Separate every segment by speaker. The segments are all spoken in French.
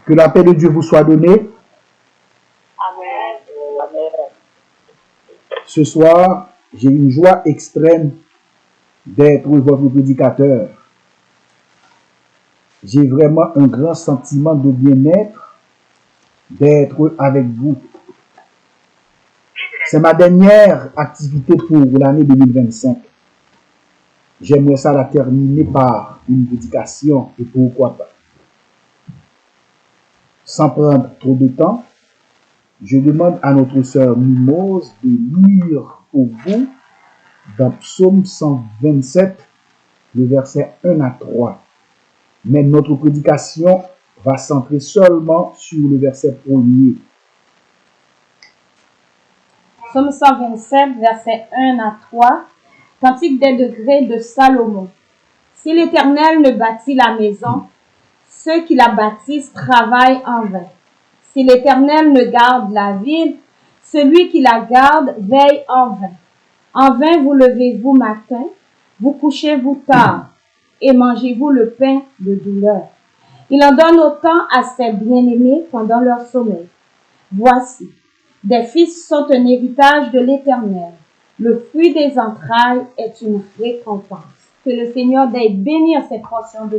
Speaker 1: Que la paix de Dieu vous soit donnée.
Speaker 2: Amen.
Speaker 1: Ce soir, j'ai une joie extrême d'être votre prédicateur. J'ai vraiment un grand sentiment de bien-être d'être avec vous. C'est ma dernière activité pour l'année 2025. J'aimerais ça la terminer par une prédication et pourquoi pas. Sans prendre trop de temps, je demande à notre sœur Mimose de lire pour vous dans Psaume 127, le verset 1 à 3. Mais notre prédication va centrer seulement sur le verset 1er.
Speaker 3: Psaume 127, verset 1 à 3, Cantique des degrés de Salomon. Si l'Éternel ne bâtit la maison, ceux qui la bâtissent travaillent en vain. Si l'Éternel ne garde la ville, celui qui la garde veille en vain. En vain vous levez-vous matin, vous couchez-vous tard, et mangez-vous le pain de douleur. Il en donne autant à ses bien-aimés pendant leur sommeil. Voici, des fils sont un héritage de l'Éternel. Le fruit des entrailles est une récompense. Que le Seigneur veuille bénir cette portion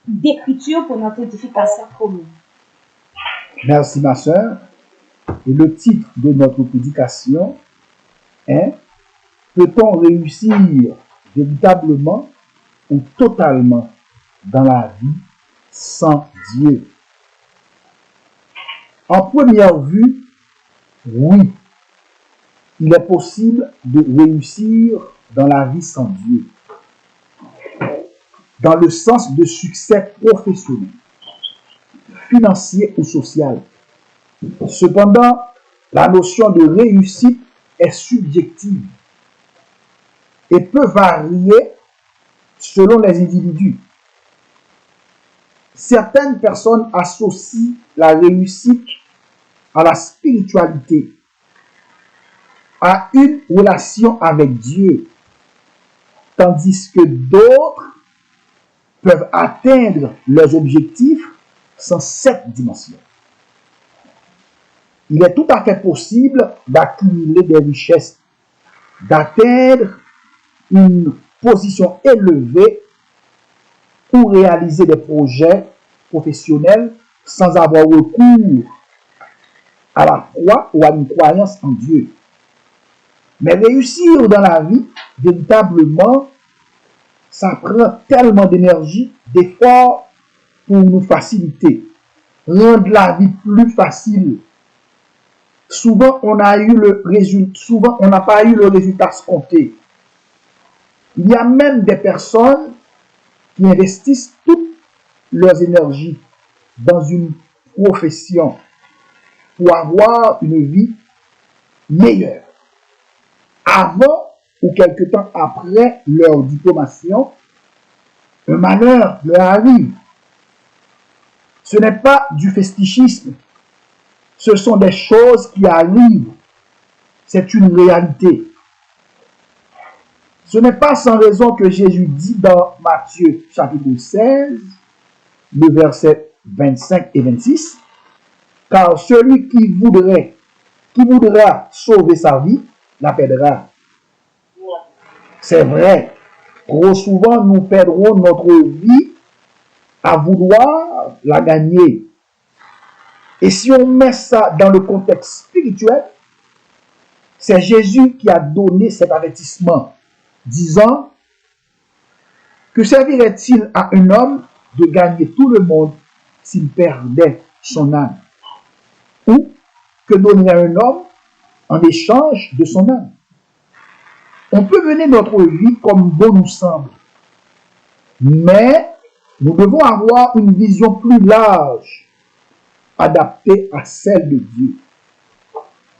Speaker 3: d'écriture pour notre édification commune.
Speaker 1: Merci ma sœur. Et le titre de notre prédication est « Peut-on réussir véritablement ou totalement dans la vie sans Dieu ?» En première vue, oui, il est possible de réussir dans la vie sans Dieu, dans le sens de succès professionnel, financier ou social. Cependant, la notion de réussite est subjective et peut varier selon les individus. Certaines personnes associent la réussite à la spiritualité, à une relation avec Dieu, tandis que d'autres peuvent atteindre leurs objectifs sans cette dimension. Il est tout à fait possible d'accumuler des richesses, d'atteindre une position élevée ou réaliser des projets professionnels sans avoir recours à la foi ou à une croyance en Dieu. Mais réussir dans la vie, véritablement, ça prend tellement d'énergie, d'efforts pour nous faciliter, rendre la vie plus facile. Souvent, on n'a pas eu le résultat escompté. Il y a même des personnes qui investissent toutes leurs énergies dans une profession pour avoir une vie meilleure. Avant ou quelque temps après leur diplomation, un malheur leur arrive. Ce n'est pas du festichisme. Ce sont des choses qui arrivent. C'est une réalité. Ce n'est pas sans raison que Jésus dit dans Matthieu chapitre 16, le verset 25 et 26, car celui qui voudra sauver sa vie, la perdra. C'est vrai, trop souvent nous perdrons notre vie à vouloir la gagner. Et si on met ça dans le contexte spirituel, c'est Jésus qui a donné cet avertissement, disant que servirait-il à un homme de gagner tout le monde s'il perdait son âme? Ou que donnerait un homme en échange de son âme? On peut mener notre vie comme bon nous semble, mais nous devons avoir une vision plus large, adaptée à celle de Dieu.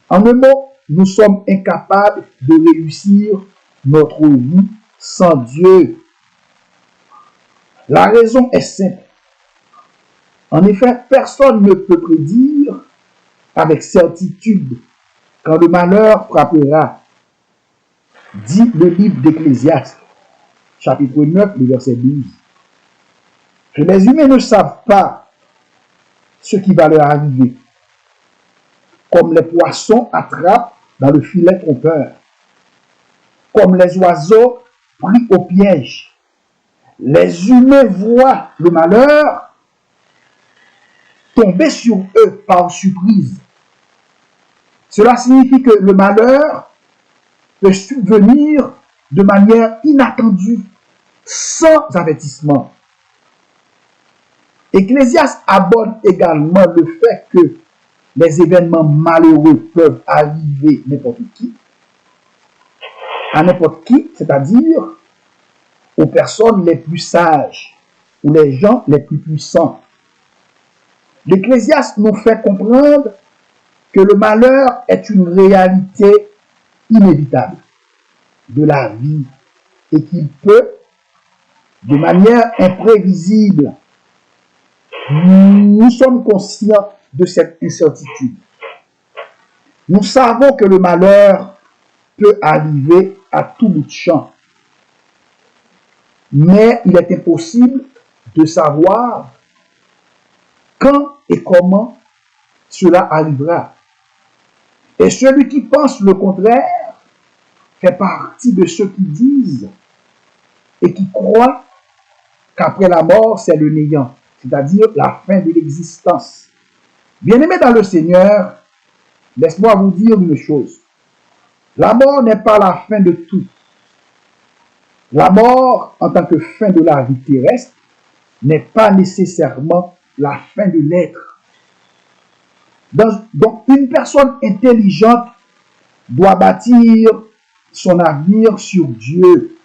Speaker 1: En un mot, nous sommes incapables de réussir notre vie sans Dieu. La raison est simple. En effet, personne ne peut prédire avec certitude quand le malheur frappera, dit le livre d'Ecclésiaste, chapitre 9, le verset 12. Que les humains ne savent pas ce qui va leur arriver. Comme les poissons attrapent dans le filet trompeur. Comme les oiseaux pris au piège. Les humains voient le malheur tomber sur eux par surprise. Cela signifie que le malheur peut survenir de manière inattendue, sans avertissement. Ecclésiaste aborde également le fait que les événements malheureux peuvent arriver à n'importe qui, c'est-à-dire aux personnes les plus sages ou les gens les plus puissants. L'Ecclésiaste nous fait comprendre que le malheur est une réalité inévitable de la vie et qu'il peut, de manière imprévisible, nous sommes conscients de cette incertitude. Nous savons que le malheur peut arriver à tout bout de champ, mais il est impossible de savoir quand et comment cela arrivera. Et celui qui pense le contraire fait partie de ceux qui disent et qui croient qu'après la mort, c'est le néant, c'est-à-dire la fin de l'existence. Bien-aimés dans le Seigneur, laisse-moi vous dire une chose. La mort n'est pas la fin de tout. La mort, en tant que fin de la vie terrestre, n'est pas nécessairement la fin de l'être. Donc, une personne intelligente doit bâtir son avenir sur Dieu.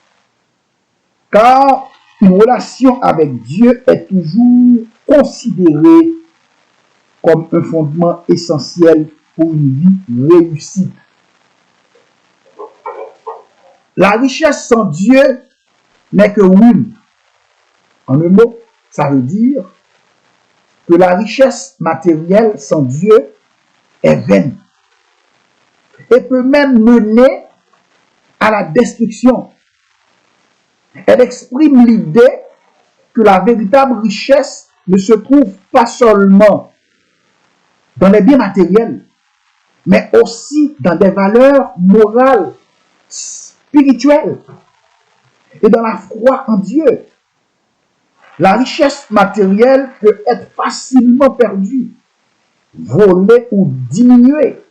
Speaker 1: Car une relation avec Dieu est toujours considérée comme un fondement essentiel pour une vie réussie. La richesse sans Dieu n'est que ruine. En un mot, ça veut dire que la richesse matérielle sans Dieu est vaine et peut même mener à la destruction. Elle exprime l'idée que la véritable richesse ne se trouve pas seulement dans les biens matériels, mais aussi dans des valeurs morales, spirituelles et dans la foi en Dieu. La richesse matérielle peut être facilement perdue, volée ou diminuée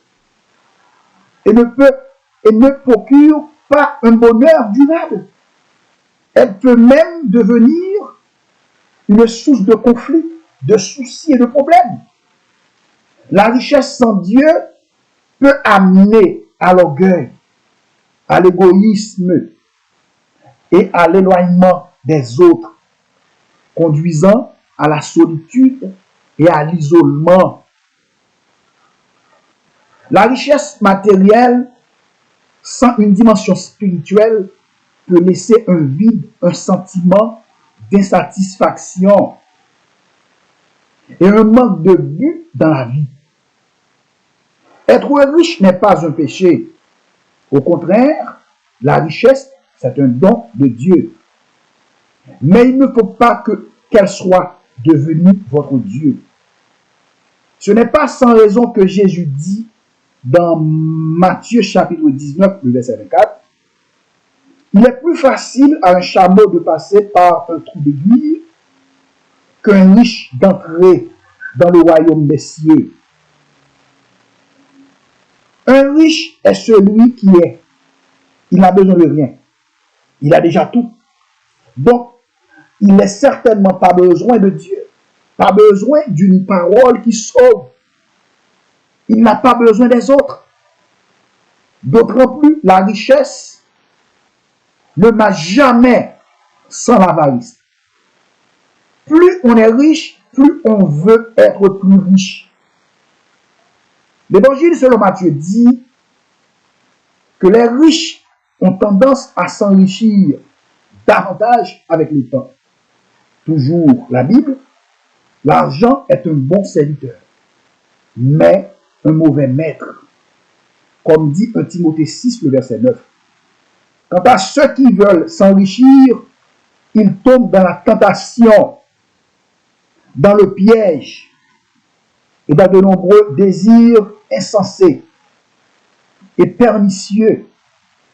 Speaker 1: et ne procure pas un bonheur durable. Elle peut même devenir une source de conflits, de soucis et de problèmes. La richesse sans Dieu peut amener à l'orgueil, à l'égoïsme et à l'éloignement des autres, conduisant à la solitude et à l'isolement. La richesse matérielle sans une dimension spirituelle peut laisser un vide, un sentiment d'insatisfaction et un manque de but dans la vie. Être riche n'est pas un péché. Au contraire, la richesse, c'est un don de Dieu. Mais il ne faut pas qu'elle soit devenue votre Dieu. Ce n'est pas sans raison que Jésus dit dans Matthieu chapitre 19, le verset 24, « Il est plus facile à un chameau de passer par un trou d'aiguille qu'un riche d'entrer dans le royaume des cieux. » Un riche est celui qui est. Il n'a besoin de rien. Il a déjà tout. Donc, il n'est certainement pas besoin de Dieu. Pas besoin d'une parole qui sauve. Il n'a pas besoin des autres. D'autant plus, la richesse ne marche jamais sans l'avarice. Plus on est riche, plus on veut être plus riche. L'évangile selon Matthieu dit que les riches ont tendance à s'enrichir davantage avec le temps. Toujours la Bible, l'argent est un bon serviteur, mais un mauvais maître. Comme dit 1 Timothée 6, le verset 9. Quant à ceux qui veulent s'enrichir, ils tombent dans la tentation, dans le piège et dans de nombreux désirs insensés et pernicieux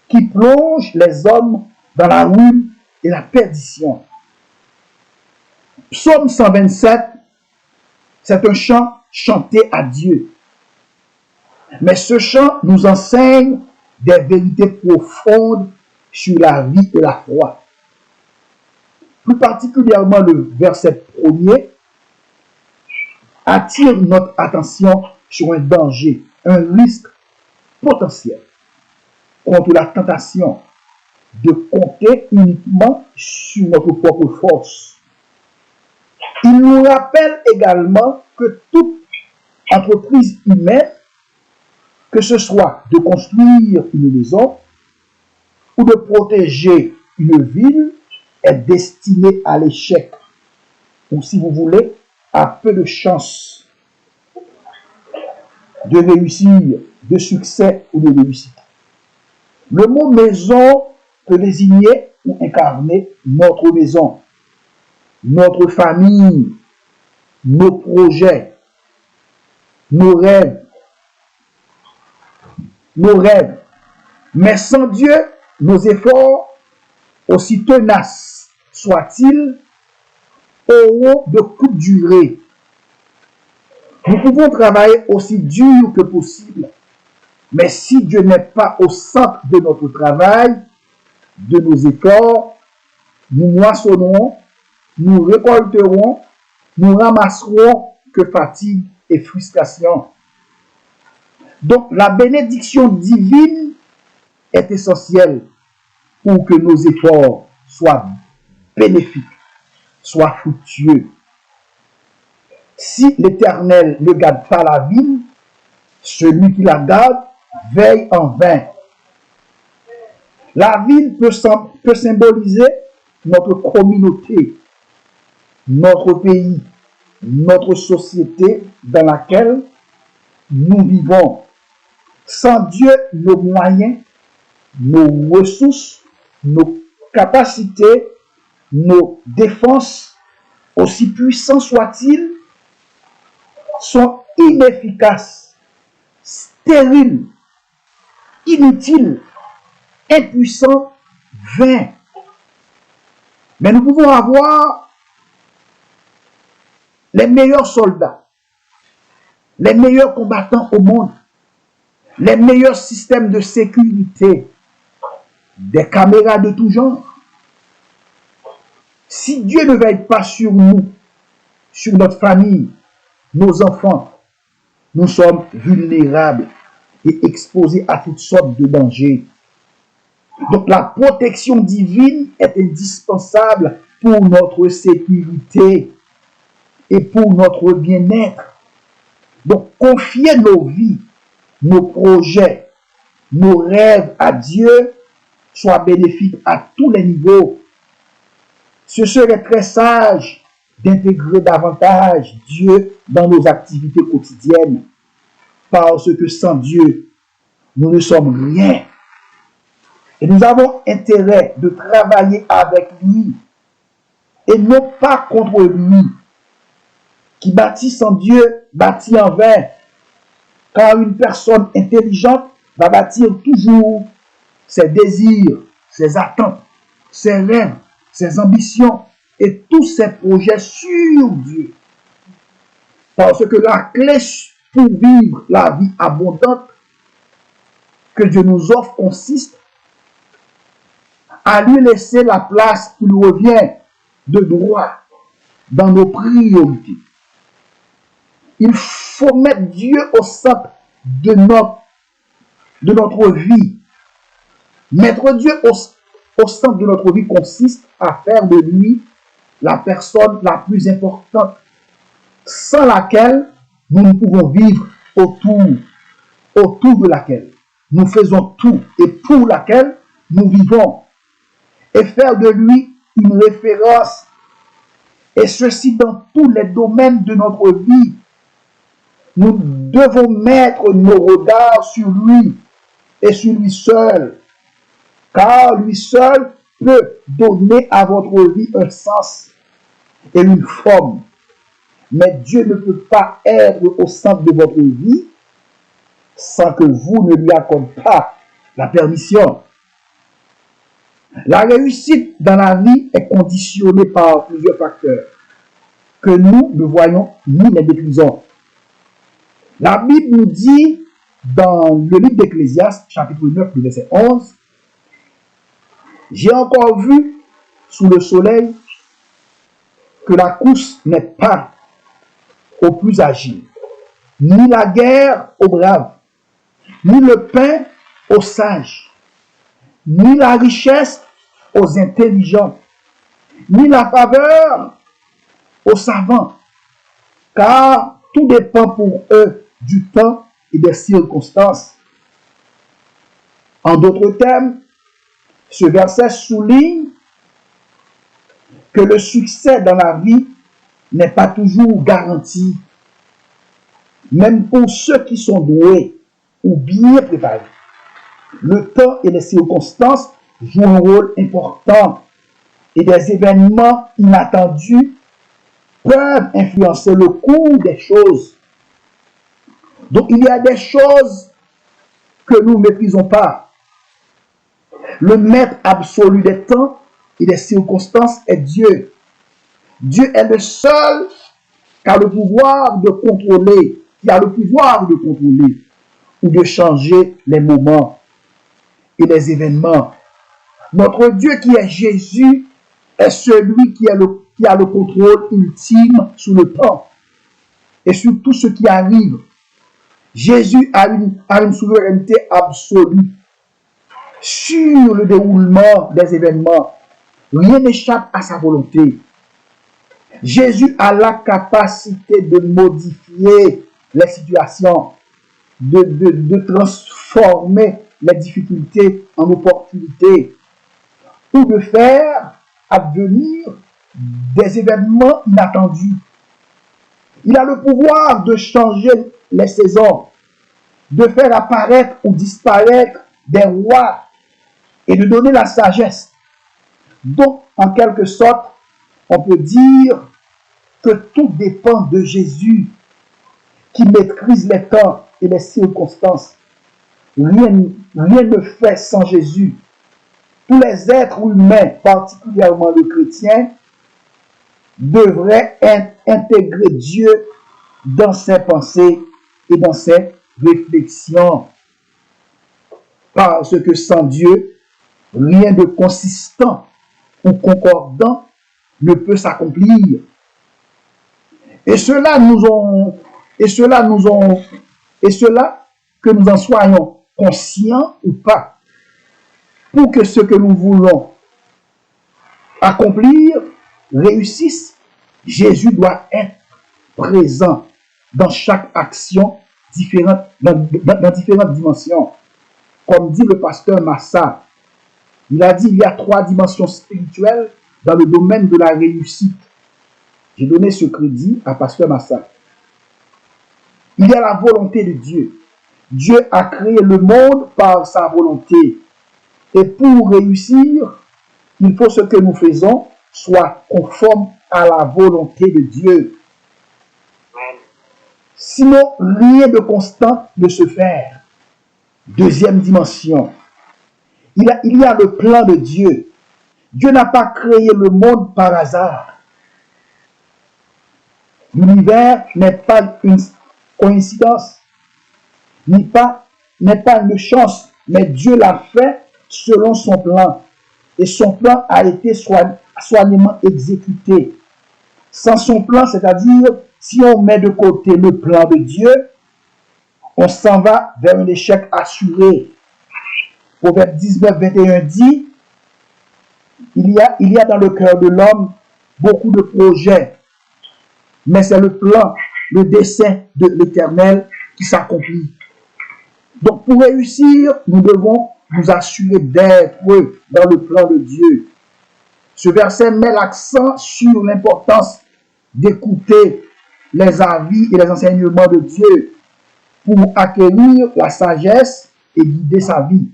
Speaker 1: qui plongent les hommes dans la ruine et la perdition. Psaume 127, c'est un chant chanté à Dieu. Mais ce chant nous enseigne des vérités profondes sur la vie et la foi. Plus particulièrement le verset 1er attire notre attention sur un danger, un risque potentiel contre la tentation de compter uniquement sur notre propre force. Il nous rappelle également que toute entreprise humaine, que ce soit de construire une maison ou de protéger une ville, est destinée à l'échec, ou si vous voulez, à peu de chances de réussir, de succès ou de réussite. Le mot maison peut désigner ou incarner notre maison, notre famille, nos projets, nos rêves. Mais sans Dieu, nos efforts, aussi tenaces soient-ils, auront de courte durée. Nous pouvons travailler aussi dur que possible, mais si Dieu n'est pas au centre de notre travail, de nos efforts, nous moissonnerons, nous récolterons, nous ramasserons que fatigue et frustration. Donc la bénédiction divine est essentielle pour que nos efforts soient bénéfiques, soient fructueux. Si l'Éternel ne garde pas la ville, celui qui la garde veille en vain. La ville peut symboliser notre communauté, notre pays, notre société dans laquelle nous vivons. Sans Dieu, nos moyens, nos ressources, nos capacités, nos défenses, aussi puissants soient-ils, sont inefficaces, stériles, inutiles, impuissants, vains. Mais nous pouvons avoir les meilleurs soldats, les meilleurs combattants au monde, les meilleurs systèmes de sécurité, des caméras de tout genre. Si Dieu ne veille pas sur nous, sur notre famille, nos enfants, nous sommes vulnérables et exposés à toutes sortes de dangers. Donc la protection divine est indispensable pour notre sécurité et pour notre bien-être. Donc confier nos vies, nos projets, nos rêves à Dieu soit bénéfique à tous les niveaux. Ce serait très sage d'intégrer davantage Dieu dans nos activités quotidiennes, parce que sans Dieu, nous ne sommes rien. Et nous avons intérêt de travailler avec lui et non pas contre lui. Qui bâtit sans Dieu, bâtit en vain. Car une personne intelligente va bâtir toujours ses désirs, ses attentes, ses rêves, ses ambitions et tous ses projets sur Dieu. Parce que la clé pour vivre la vie abondante que Dieu nous offre consiste à lui laisser la place qui lui revient de droit dans nos priorités. Il faut mettre Dieu au centre de notre vie. Mettre Dieu au centre de notre vie consiste à faire de lui la personne la plus importante, sans laquelle nous ne pouvons vivre autour de laquelle nous faisons tout et pour laquelle nous vivons, et faire de lui une référence, et ceci dans tous les domaines de notre vie. Nous devons mettre nos regards sur lui et sur lui seul, car lui seul peut donner à votre vie un sens et une forme. Mais Dieu ne peut pas être au centre de votre vie sans que vous ne lui accordez pas la permission. La réussite dans la vie est conditionnée par plusieurs facteurs que nous ne voyons ni ne maîtrisons. La Bible nous dit dans le livre d'Ecclésiaste, chapitre 9, verset 11, « J'ai encore vu sous le soleil que la course n'est pas au plus agile, ni la guerre aux braves, ni le pain aux sages, ni la richesse aux intelligents, ni la faveur aux savants, car tout dépend pour eux du temps et des circonstances. » En d'autres termes, ce verset souligne que le succès dans la vie n'est pas toujours garanti, même pour ceux qui sont doués ou bien préparés. Le temps et les circonstances jouent un rôle important et des événements inattendus peuvent influencer le cours des choses. Donc il y a des choses que nous ne maîtrisons pas. Le maître absolu des temps et des circonstances est Dieu. Dieu est le seul qui a le pouvoir de contrôler, ou de changer les moments et les événements. Notre Dieu qui est Jésus est celui qui a le contrôle ultime sur le temps et sur tout ce qui arrive. Jésus a une souveraineté absolue sur le déroulement des événements. Rien n'échappe à sa volonté. Jésus a la capacité de modifier les situations, de transformer les difficultés en opportunités, ou de faire advenir des événements inattendus. Il a le pouvoir de changer les saisons, de faire apparaître ou disparaître des rois et de donner la sagesse. Donc, en quelque sorte, on peut dire que tout dépend de Jésus qui maîtrise les temps et les circonstances. Rien ne fait sans Jésus. Tous les êtres humains, particulièrement le chrétien, devraient intégrer Dieu dans ses pensées et dans ses réflexions. Parce que sans Dieu, rien de consistant ou concordant ne peut s'accomplir. Et cela que nous en soyons conscients ou pas, pour que ce que nous voulons accomplir réussisse, Jésus doit être présent dans chaque action dans différentes dimensions. Comme dit le pasteur Massa, il a dit il y a 3 dimensions spirituelles dans le domaine de la réussite. J'ai donné ce crédit à pasteur Massa. Il y a la volonté de Dieu. Dieu a créé le monde par sa volonté. Et pour réussir, il faut que ce que nous faisons soit conforme à la volonté de Dieu. Sinon, rien de constant ne se fait. Deuxième dimension. Il y a le plan de Dieu. Dieu n'a pas créé le monde par hasard. L'univers n'est pas une coïncidence, n'est pas une chance, mais Dieu l'a fait selon son plan. Et son plan a été soigneusement exécuté. Sans son plan, c'est-à-dire, si on met de côté le plan de Dieu, on s'en va vers un échec assuré. Proverbe 19, 21 dit, il y a dans le cœur de l'homme beaucoup de projets, mais c'est le plan, le dessein de l'Éternel qui s'accomplit. Donc pour réussir, nous devons nous assurer d'être dans le plan de Dieu. Ce verset met l'accent sur l'importance d'écouter les avis et les enseignements de Dieu pour acquérir la sagesse et guider sa vie.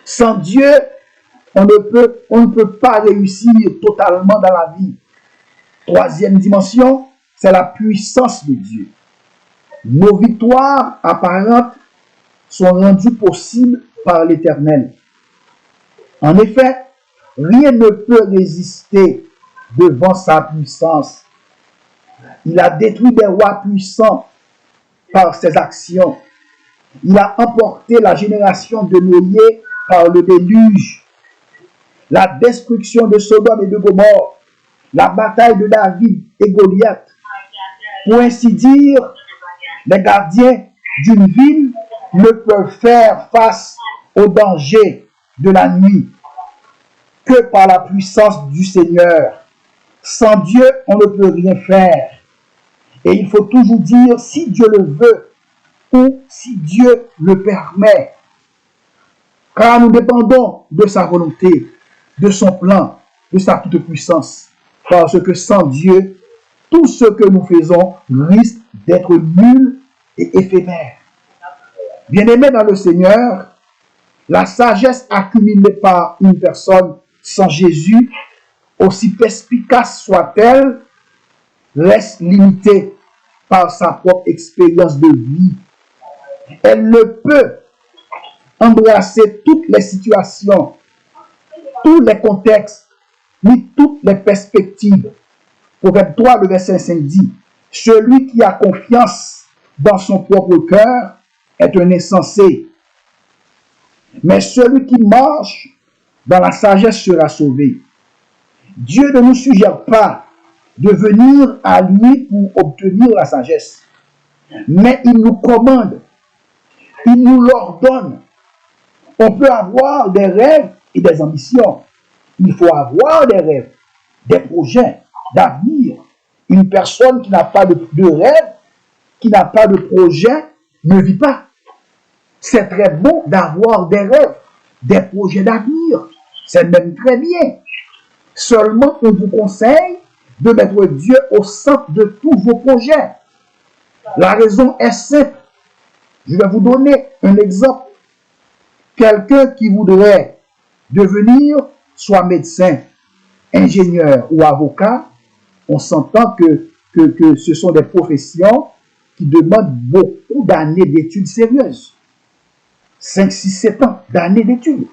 Speaker 1: Sans Dieu, on ne peut pas réussir totalement dans la vie. Troisième dimension, c'est la puissance de Dieu. Nos victoires apparentes sont rendues possibles par l'Éternel. En effet, rien ne peut résister devant sa puissance. Il a détruit des rois puissants par ses actions. Il a emporté la génération de Noé par le déluge. La destruction de Sodome et de Gomorrhe, la bataille de David et Goliath. Pour ainsi dire, les gardiens d'une ville ne peuvent faire face aux dangers de la nuit que par la puissance du Seigneur. Sans Dieu, on ne peut rien faire. Et il faut toujours dire si Dieu le veut ou si Dieu le permet. Car nous dépendons de sa volonté, de son plan, de sa toute-puissance. Parce que sans Dieu, tout ce que nous faisons risque d'être nul et éphémère. Bien-aimés dans le Seigneur, la sagesse accumulée par une personne sans Jésus, aussi perspicace soit-elle, reste limitée par sa propre expérience de vie. Elle ne peut embrasser toutes les situations, tous les contextes, ni toutes les perspectives. Proverbe 3, le verset 5 dit, « Celui qui a confiance dans son propre cœur est un insensé, mais celui qui marche dans la sagesse sera sauvé. » Dieu ne nous suggère pas de venir à lui pour obtenir la sagesse, mais il nous commande, il nous l'ordonne. On peut avoir des rêves et des ambitions. Il faut avoir des rêves, des projets d'avenir. Une personne qui n'a pas de rêve, qui n'a pas de projet, ne vit pas. C'est très bon d'avoir des rêves, des projets d'avenir. C'est même très bien. Seulement, on vous conseille de mettre Dieu au centre de tous vos projets. La raison est simple. Je vais vous donner un exemple. Quelqu'un qui voudrait devenir soit médecin, ingénieur ou avocat, on s'entend que ce sont des professions qui demandent beaucoup d'années d'études sérieuses. 5, 6, 7 ans d'années d'études.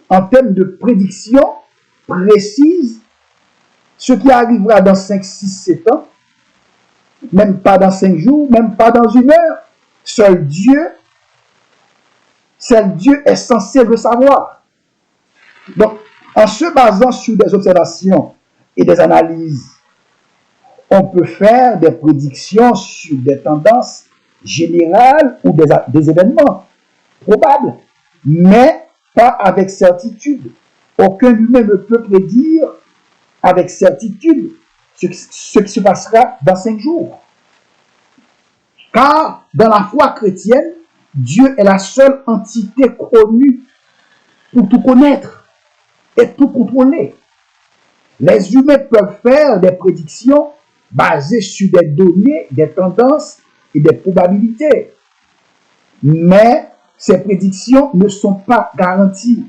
Speaker 1: En termes de prédiction précise, ce qui arrivera dans 5, 6, 7 ans, même pas dans 5 jours, même pas dans 1 heure, seul Dieu est censé le savoir. Donc, en se basant sur des observations et des analyses, on peut faire des prédictions sur des tendances générales ou des événements probables, mais pas avec certitude. Aucun humain ne peut prédire avec certitude ce qui se passera dans 5 jours. Car dans la foi chrétienne, Dieu est la seule entité connue pour tout connaître et tout contrôler. Les humains peuvent faire des prédictions basées sur des données, des tendances et des probabilités. Mais ces prédictions ne sont pas garanties.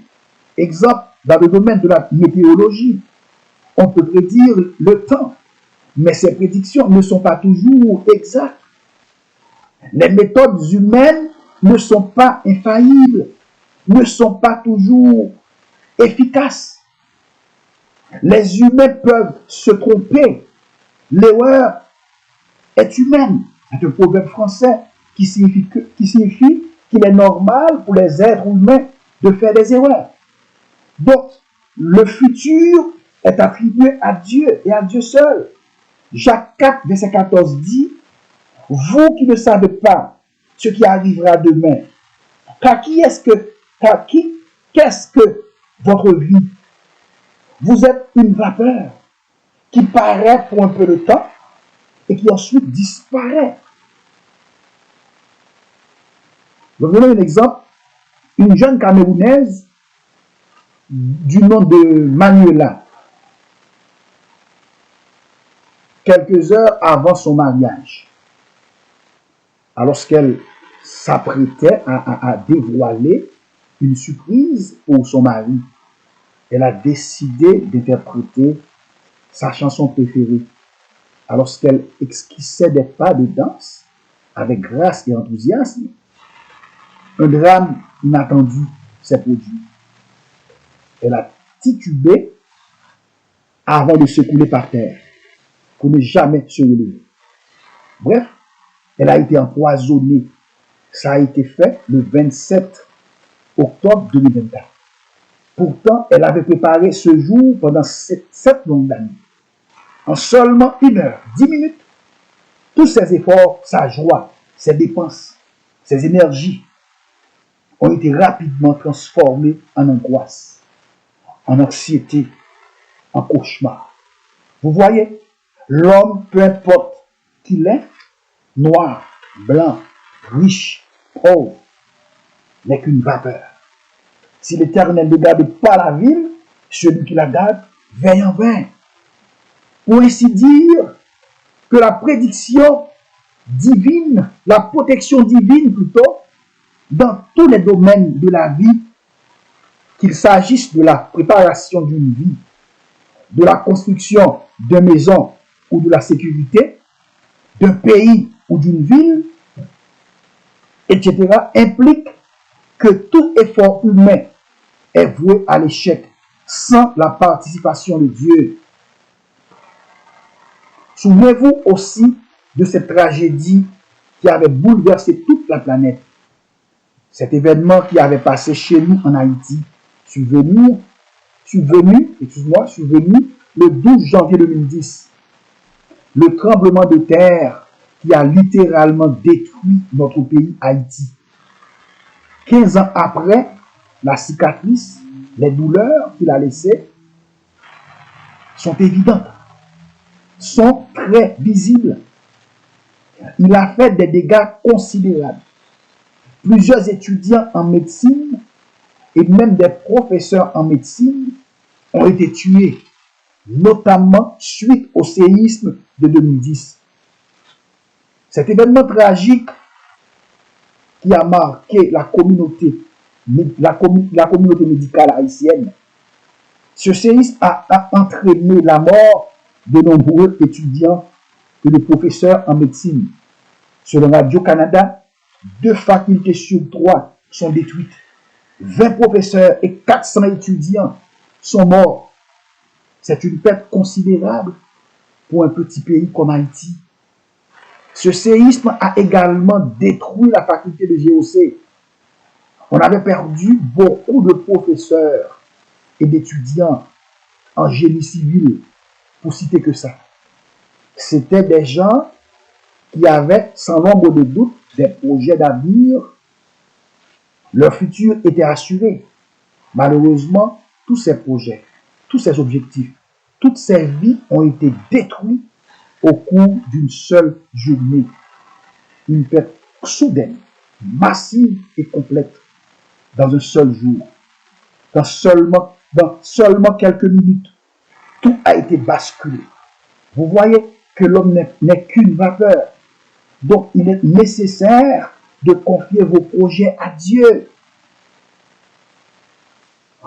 Speaker 1: Exemple, dans le domaine de la météorologie, on peut prédire le temps, mais ces prédictions ne sont pas toujours exactes. Les méthodes humaines ne sont pas infaillibles, ne sont pas toujours efficaces. Les humains peuvent se tromper. L'erreur est humaine. C'est un proverbe français qui signifie qu'il est normal pour les êtres humains de faire des erreurs. Donc, le futur est attribué à Dieu et à Dieu seul. Jacques 4, verset 14 dit, « Vous qui ne savez pas ce qui arrivera demain, qu'est-ce que votre vie? Vous êtes une vapeur qui paraît pour un peu de temps et qui ensuite disparaît. » Je vais vous donner un exemple. Une jeune Camerounaise du nom de Manuela, quelques heures avant son mariage, alors qu'elle s'apprêtait à dévoiler une surprise pour son mari, elle a décidé d'interpréter sa chanson préférée. alors qu'elle esquissait des pas de danse avec grâce et enthousiasme, un drame inattendu s'est produit. Elle a titubé avant de se couler par terre pour ne jamais se relever. Bref, elle a été empoisonnée. Ça a été fait le 27 octobre 2024. Pourtant, elle avait préparé ce jour pendant 7 longues années. En seulement 1 heure, 10 minutes, tous ses efforts, sa joie, ses dépenses, ses énergies ont été rapidement transformés en angoisse, en anxiété, en cauchemar. Vous voyez, l'homme, peu importe qu'il est, noir, blanc, riche, pauvre, n'est qu'une vapeur. Si l'Éternel ne garde pas la ville, celui qui la garde veille en vain. Pour ainsi dire que la prédiction divine, la protection divine plutôt, dans tous les domaines de la vie, qu'il s'agisse de la préparation d'une vie, de la construction d'une maison ou de la sécurité, d'un pays ou d'une ville, etc., implique que tout effort humain est voué à l'échec sans la participation de Dieu. Souvenez-vous aussi de cette tragédie qui avait bouleversé toute la planète. Cet événement qui avait passé chez nous en Haïti, survenu le 12 janvier 2010. Le tremblement de terre qui a littéralement détruit notre pays Haïti. 15 ans après, la cicatrice, les douleurs qu'il a laissées sont évidentes, sont très visibles. Il a fait des dégâts considérables. Plusieurs étudiants en médecine et même des professeurs en médecine ont été tués, notamment suite au séisme de 2010. Cet événement tragique qui a marqué la communauté médicale haïtienne, ce séisme a entraîné la mort de nombreux étudiants et de professeurs en médecine. Selon Radio-Canada, 2 facultés sur 3 sont détruites. 20 professeurs et 400 étudiants sont morts. C'est une perte considérable pour un petit pays comme Haïti. Ce séisme a également détruit la faculté de GOC. On avait perdu beaucoup de professeurs et d'étudiants en génie civil, pour citer que ça. C'était des gens qui avaient, sans l'ombre de doute, des projets d'avenir. Leur futur était assuré. Malheureusement, tous ces projets, tous ces objectifs, toutes ces vies ont été détruits au cours d'une seule journée. Une perte soudaine, massive et complète dans un seul jour. Dans seulement quelques minutes, tout a été basculé. Vous voyez que l'homme n'est qu'une vapeur. Donc, il est nécessaire de confier vos projets à Dieu.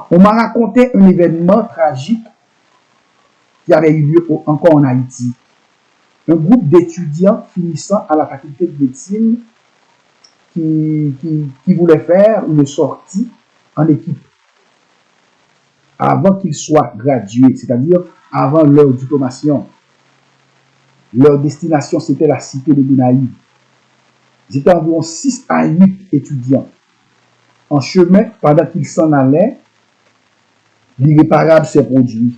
Speaker 1: On m'a raconté un événement tragique qui avait eu lieu encore en Haïti. Un groupe d'étudiants finissant à la faculté de médecine qui voulait faire une sortie en équipe avant qu'ils soient gradués, c'est-à-dire avant leur diplomation. Leur destination, c'était la cité de Gonaïve. Ils étaient environ 6 à 8 étudiants. En chemin, pendant qu'ils s'en allaient, l'irréparable s'est produit.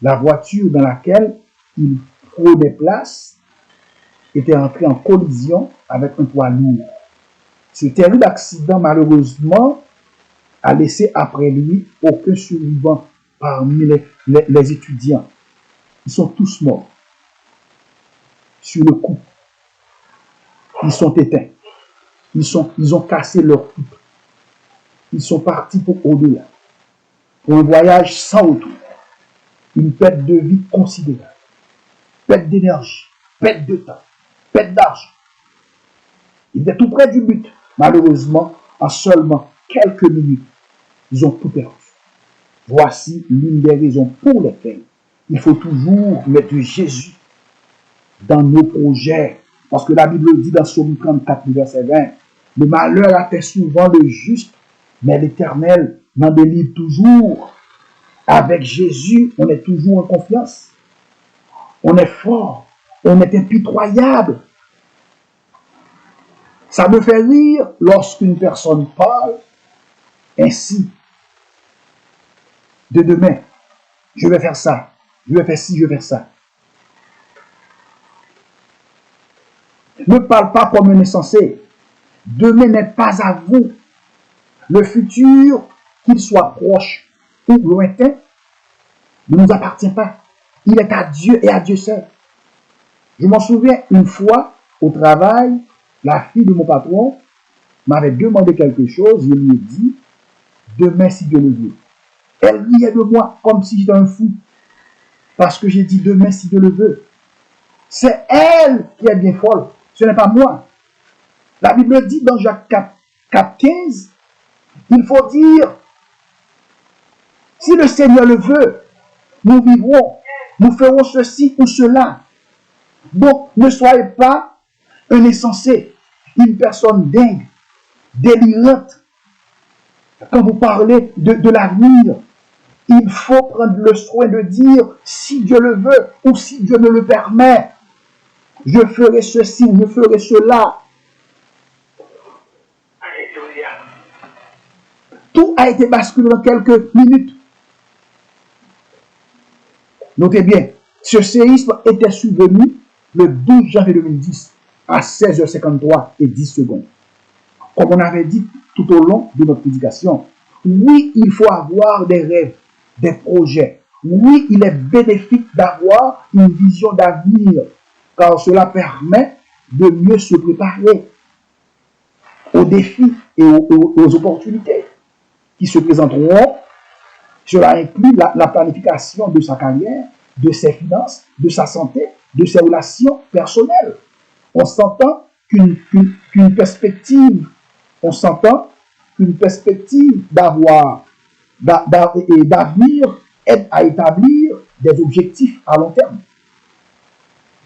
Speaker 1: La voiture dans laquelle ils prenaient place était entrée en collision avec un poids lourd. Ce terrible accident, malheureusement, a laissé après lui aucun survivant parmi les étudiants. Ils sont tous morts. Sur le coup, ils sont éteints. Ils ont cassé leur couple. Ils sont partis pour au-delà. Pour un voyage sans retour. Une perte de vie considérable. Perte d'énergie. Perte de temps. Perte d'argent. Ils étaient tout près du but. Malheureusement, en seulement quelques minutes, ils ont tout perdu. Voici l'une des raisons pour lesquelles il faut toujours mettre Jésus dans nos projets. Parce que la Bible dit dans Psaume 34, verset 20, le malheur atteint souvent le juste, mais l'Éternel n'en délivre toujours. Avec Jésus, on est toujours en confiance. On est fort, on est impitoyable. Ça me fait rire lorsqu'une personne parle ainsi de demain. Je vais faire ça, je vais faire ci, je vais faire ça. Ne parle pas comme un insensé. Demain n'est pas à vous. Le futur, qu'il soit proche ou lointain, ne nous appartient pas. Il est à Dieu et à Dieu seul. Je m'en souviens une fois au travail, la fille de mon patron m'avait demandé quelque chose. Je lui ai dit, demain si Dieu le veut. Elle riait de moi comme si j'étais un fou. Parce que j'ai dit demain si Dieu le veut. C'est elle qui est bien folle. Ce n'est pas moi. La Bible dit dans Jacques 4, 15, il faut dire, si le Seigneur le veut, nous vivrons, nous ferons ceci ou cela. Donc, ne soyez pas un insensé, une personne dingue, délirante. Quand vous parlez de l'avenir, il faut prendre le soin de dire, si Dieu le veut ou si Dieu me le permet, je ferai ceci, je ferai cela.
Speaker 2: Alléluia.
Speaker 1: Tout a été basculé dans quelques minutes. Notez bien, ce séisme était survenu le 12 janvier 2010 à 16h53 et 10 secondes. Comme on avait dit tout au long de notre prédication, oui, il faut avoir des rêves, des projets. Oui, il est bénéfique d'avoir une vision d'avenir, car cela permet de mieux se préparer aux défis et aux opportunités qui se présenteront. Cela inclut la planification de sa carrière, de ses finances, de sa santé, de ses relations personnelles. On s'entend qu'une perspective, d'avenir aide à établir des objectifs à long terme,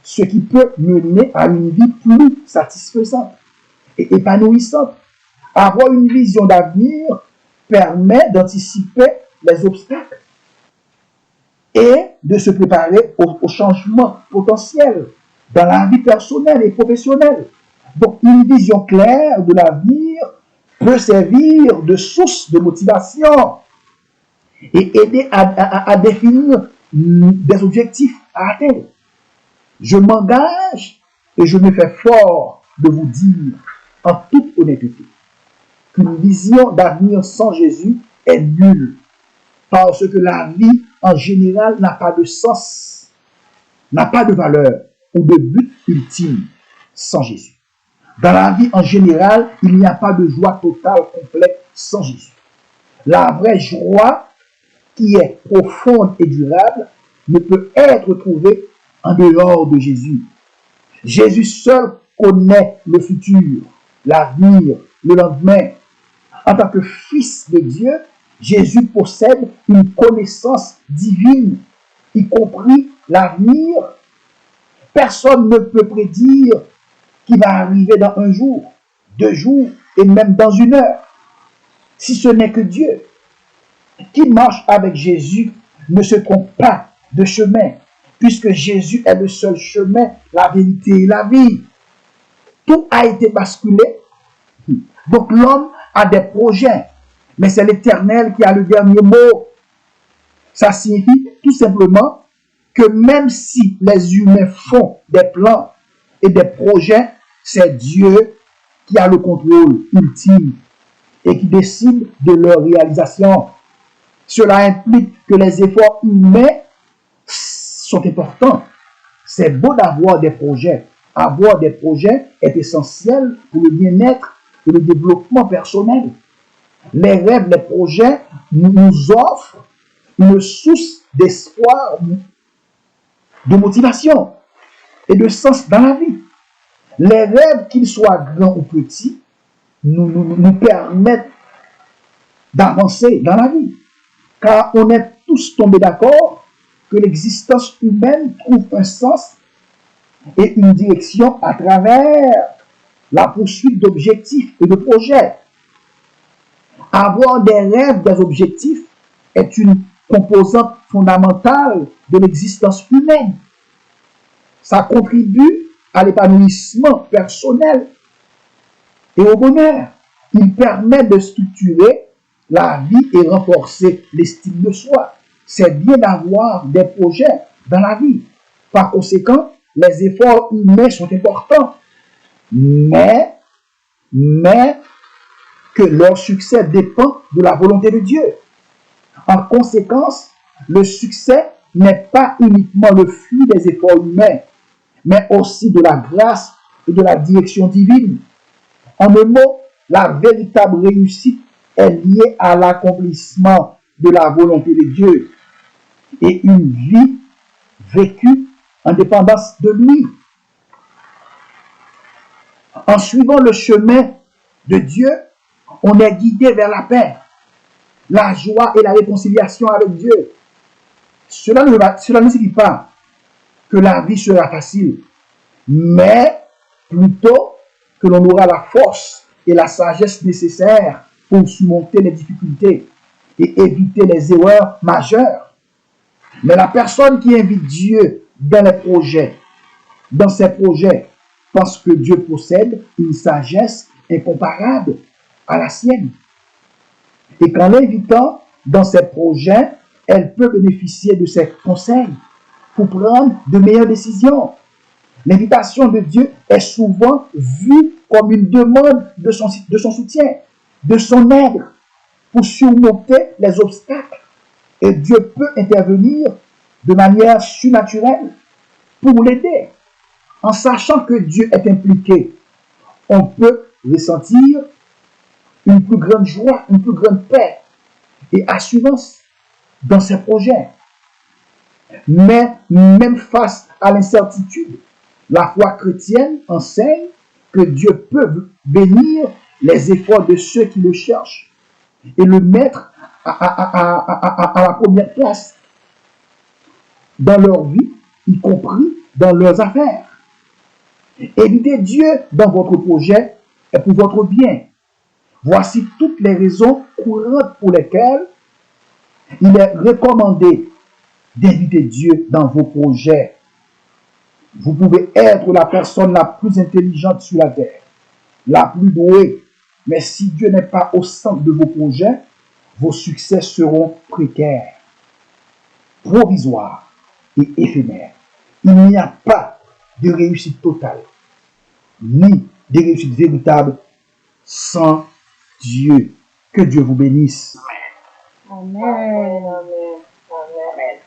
Speaker 1: ce qui peut mener à une vie plus satisfaisante et épanouissante. Avoir une vision d'avenir permet d'anticiper les obstacles et de se préparer aux changements potentiels dans la vie personnelle et professionnelle. Donc, une vision claire de l'avenir peut servir de source de motivation et aider à définir des objectifs à atteindre. Je m'engage et je me fais fort de vous dire en toute honnêteté qu'une vision d'avenir sans Jésus est nulle, parce que la vie en général n'a pas de sens, n'a pas de valeur ou de but ultime sans Jésus. Dans la vie en général, il n'y a pas de joie totale, complète sans Jésus. La vraie joie, qui est profonde et durable, ne peut être trouvée en dehors de Jésus. Jésus seul connaît le futur, l'avenir, le lendemain. En tant que fils de Dieu, Jésus possède une connaissance divine, y compris l'avenir. Personne ne peut prédire qui va arriver dans un jour, 2 jours et même dans 1 heure, si ce n'est que Dieu. Qui marche avec Jésus ne se trompe pas de chemin, puisque Jésus est le seul chemin, la vérité et la vie. Tout a été basculé. Donc l'homme a des projets, mais c'est l'Éternel qui a le dernier mot. Ça signifie tout simplement que même si les humains font des plans et des projets, c'est Dieu qui a le contrôle ultime et qui décide de leur réalisation. Cela implique que les efforts humains sont importants. C'est beau d'avoir des projets. Avoir des projets est essentiel pour le bien-être et le développement personnel. Les rêves, les projets nous offrent une source d'espoir, de motivation et de sens dans la vie. Les rêves, qu'ils soient grands ou petits, nous permettent d'avancer dans la vie. Car on est tous tombés d'accord que l'existence humaine trouve un sens et une direction à travers la poursuite d'objectifs et de projets. Avoir des rêves, des objectifs est une composante fondamentale de l'existence humaine. Ça contribue à l'épanouissement personnel et au bonheur. Il permet de structurer la vie et renforcer l'estime de soi. C'est bien d'avoir des projets dans la vie. Par conséquent, les efforts humains sont importants, mais que leur succès dépend de la volonté de Dieu. En conséquence, le succès n'est pas uniquement le fruit des efforts humains, mais aussi de la grâce et de la direction divine. En un mot, la véritable réussite est liée à l'accomplissement de la volonté de Dieu et une vie vécue en dépendance de lui. En suivant le chemin de Dieu, on est guidé vers la paix, la joie et la réconciliation avec Dieu. Cela ne signifie pas que la vie sera facile, mais plutôt que l'on aura la force et la sagesse nécessaires pour surmonter les difficultés et éviter les erreurs majeures. Mais la personne qui invite Dieu dans ses projets, pense que Dieu possède une sagesse incomparable à la sienne. Et qu'en l'invitant dans ses projets, elle peut bénéficier de ses conseils pour prendre de meilleures décisions. L'invitation de Dieu est souvent vue comme une demande de son soutien, de son aide pour surmonter les obstacles. Et Dieu peut intervenir de manière surnaturelle pour l'aider. En sachant que Dieu est impliqué, on peut ressentir une plus grande joie, une plus grande paix et assurance dans ses projets. Mais même face à l'incertitude, la foi chrétienne enseigne que Dieu peut bénir les efforts de ceux qui le cherchent et le mettre à la première place dans leur vie, y compris dans leurs affaires. Inviter Dieu dans votre projet est pour votre bien. Voici toutes les raisons courantes pour lesquelles il est recommandé d'inviter Dieu dans vos projets. Vous pouvez être la personne la plus intelligente sur la terre, la plus douée, mais si Dieu n'est pas au centre de vos projets, vos succès seront précaires, provisoires et éphémères. Il n'y a pas de réussite totale, ni de réussite véritable sans Dieu. Que Dieu vous bénisse.
Speaker 3: Amen.
Speaker 2: Amen. Amen. Amen.